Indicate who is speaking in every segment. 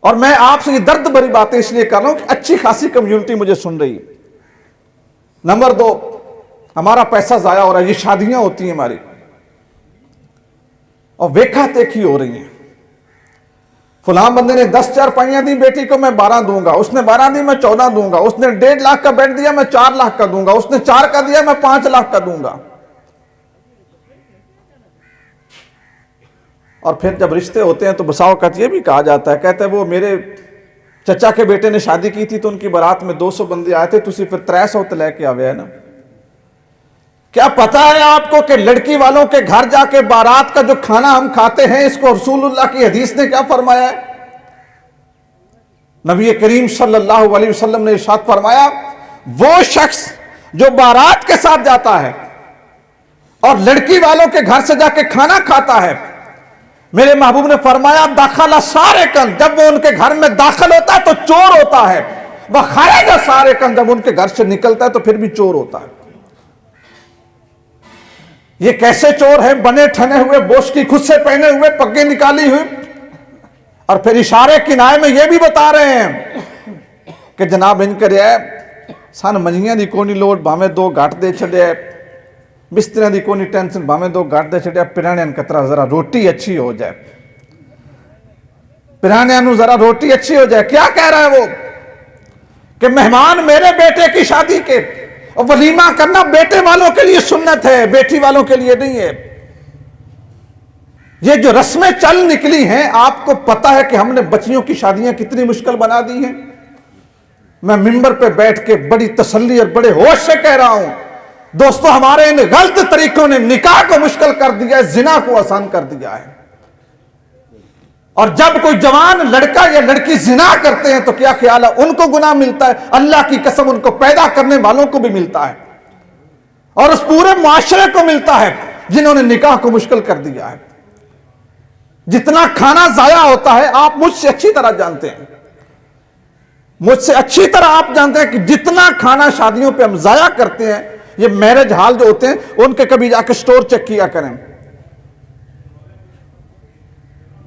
Speaker 1: اور میں آپ سے یہ درد بھری باتیں اس لیے کر رہا ہوں کہ اچھی خاصی کمیونٹی مجھے سن رہی ہے۔ نمبر 2، ہمارا پیسہ ضائع ہو رہا ہے۔ یہ شادیاں ہوتی ہیں ہماری اور ویکھا تیکھی ہو رہی ہیں۔ فلاں بندے نے 10 چارپائیاں دی بیٹی کو، میں 12 دوں گا، اس نے 12 دی میں 14 دوں گا، اس نے 1.5 لاکھ کا بیڈ دیا میں 4 لاکھ کا دوں گا، اس نے 4 کا دیا میں 5 لاکھ کا دوں گا۔ اور پھر جب رشتے ہوتے ہیں تو بسا اوقات یہ بھی کہا جاتا ہے، کہتے ہیں وہ میرے چچا کے بیٹے نے شادی کی تھی تو ان کی بارات میں 200 بندے آئے تھے، تسی پھر 300 تے لے کے آوے ہے نا۔ کیا پتا ہے آپ کو کہ لڑکی والوں کے گھر جا کے بارات کا جو کھانا ہم کھاتے ہیں، اس کو رسول اللہ کی حدیث نے کیا فرمایا ہے؟ نبی کریم صلی اللہ علیہ وسلم نے ارشاد فرمایا، وہ شخص جو بارات کے ساتھ جاتا ہے اور لڑکی والوں کے گھر سے جا کے کھانا کھاتا ہے، میرے محبوب نے فرمایا دخل سارقن، جب وہ ان کے گھر میں داخل ہوتا ہے تو چور ہوتا ہے، وہ خرج سارقن، جب ان کے گھر سے نکلتا ہے تو پھر بھی چور ہوتا ہے۔ یہ کیسے چور ہیں؟ بنے ٹھنے ہوئے، بوش کی خود سے پہنے ہوئے، پگیں نکالی ہوئی، اور پھر اشارے کنائے میں یہ بھی بتا رہے ہیں کہ جناب ان کرے سن منجیاں دی کونی لوڑ، بھاویں 2 گھٹ دے چھڑے، بسترے دی کونی ٹینشن، بھاویں 2 گھٹ دے چھڑے، پرانے ان کترا ذرا روٹی اچھی ہو جائے، پرانے انو ذرا روٹی اچھی ہو جائے۔ کیا کہہ رہا ہے وہ کہ مہمان میرے بیٹے کی شادی کے، اور ولیمہ کرنا بیٹے والوں کے لیے سنت ہے، بیٹی والوں کے لیے نہیں ہے۔ یہ جو رسمیں چل نکلی ہیں، آپ کو پتا ہے کہ ہم نے بچیوں کی شادیاں کتنی مشکل بنا دی ہیں۔ میں ممبر پہ بیٹھ کے بڑی تسلی اور بڑے ہوش سے کہہ رہا ہوں، دوستو ہمارے ان غلط طریقوں نے نکاح کو مشکل کر دیا ہے، زنا کو آسان کر دیا ہے۔ اور جب کوئی جوان لڑکا یا لڑکی زنا کرتے ہیں تو کیا خیال ہے؟ ان کو گناہ ملتا ہے، اللہ کی قسم ان کو پیدا کرنے والوں کو بھی ملتا ہے، اور اس پورے معاشرے کو ملتا ہے جنہوں نے نکاح کو مشکل کر دیا ہے۔ جتنا کھانا ضائع ہوتا ہے، آپ مجھ سے اچھی طرح جانتے ہیں، مجھ سے اچھی طرح آپ جانتے ہیں کہ جتنا کھانا شادیوں پہ ہم ضائع کرتے ہیں، یہ میرج ہال جو ہوتے ہیں ان کے کبھی جا کے سٹور چیک کیا کریں،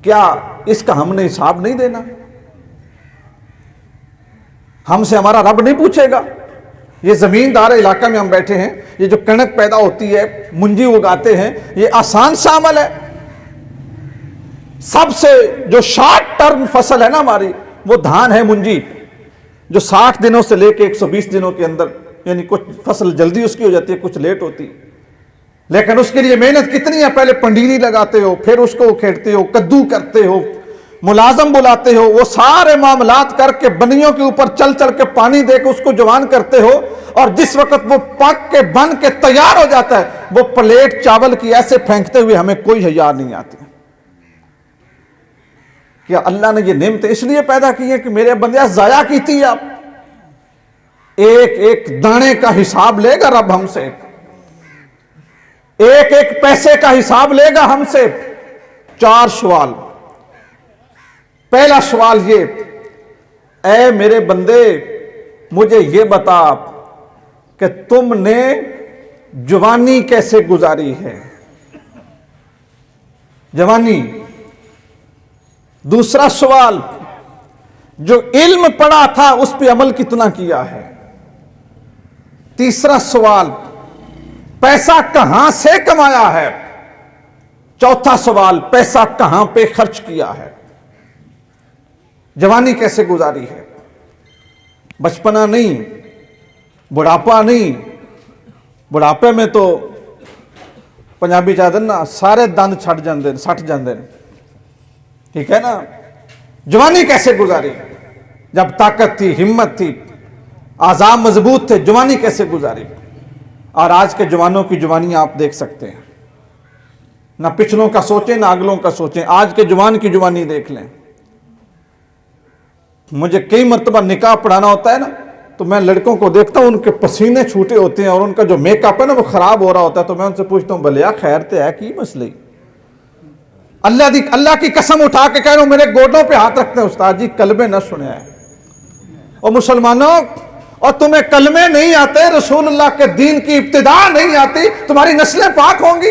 Speaker 1: کیا اس کا ہم نے حساب نہیں دینا؟ ہم سے ہمارا رب نہیں پوچھے گا؟ یہ زمیندار علاقہ میں ہم بیٹھے ہیں، یہ جو کنک پیدا ہوتی ہے، منجی اگاتے ہیں، یہ آسان سا عمل ہے؟ سب سے جو شارٹ ٹرم فصل ہے نا ہماری، وہ دھان ہے، منجی، جو 60 دنوں سے لے کے 120 دنوں کے اندر، یعنی کچھ فصل جلدی اس کی ہو جاتی ہے، کچھ لیٹ ہوتی، لیکن اس کے لیے محنت کتنی ہے؟ پہلے پنڈیری لگاتے ہو، پھر اس کو کھیڑتے ہو، کدو کرتے ہو، ملازم بلاتے ہو، وہ سارے معاملات کر کے بنیوں کے اوپر چل چل کے پانی دے کے اس کو جوان کرتے ہو، اور جس وقت وہ پک کے بن کے تیار ہو جاتا ہے، وہ پلیٹ چاول کی ایسے پھینکتے ہوئے ہمیں کوئی حیا نہیں آتی۔ کیا اللہ نے یہ نعمتیں اس لیے پیدا کی ہیں کہ میرے بندے ضائع کیتی آپ؟ ایک ایک دانے کا حساب لے گا رب ہم سے، ایک ایک پیسے کا حساب لے گا ہم سے۔ 4 سوال۔ پہلا سوال یہ، اے میرے بندے مجھے یہ بتا کہ تم نے جوانی کیسے گزاری ہے؟ جوانی۔ دوسرا سوال، جو علم پڑھا تھا اس پہ عمل کتنا کیا ہے؟ تیسرا سوال، پیسہ کہاں سے کمایا ہے؟ چوتھا سوال، پیسہ کہاں پہ خرچ کیا ہے؟ جوانی کیسے گزاری ہے؟ بچپنا نہیں، بڑھاپا نہیں، بڑھاپے میں تو پنجابی چاہتے ہیں نا، سارے دند چھٹ جاندے، سٹ جاندے، ٹھیک ہے نا؟ جوانی کیسے گزاری؟ جب طاقت تھی، ہمت تھی، اعضاء مضبوط تھے، جوانی کیسے گزاری؟ اور آج کے جوانوں کی جوانی آپ دیکھ سکتے ہیں، نہ پچھلوں کا سوچیں نہ اگلوں کا سوچیں، آج کے جوان کی جوانی دیکھ لیں۔ مجھے کئی مرتبہ نکاح پڑھانا ہوتا ہے نا، تو میں لڑکوں کو دیکھتا ہوں، ان کے پسینے چھوٹے ہوتے ہیں اور ان کا جو میک اپ ہے نا وہ خراب ہو رہا ہوتا ہے، تو میں ان سے پوچھتا ہوں بھلیا خیر تے ہے کی مسئلہ؟ اللہ کی قسم اٹھا کے کہہ رہا ہوں، میرے گوڈوں پہ ہاتھ رکھتے ہیں، استاد جی کلمے نہ سنے ہیں۔ اور مسلمانوں، اور تمہیں کلمے نہیں آتے، رسول اللہ کے دین کی ابتدا نہیں آتی، تمہاری نسلیں پاک ہوں گی؟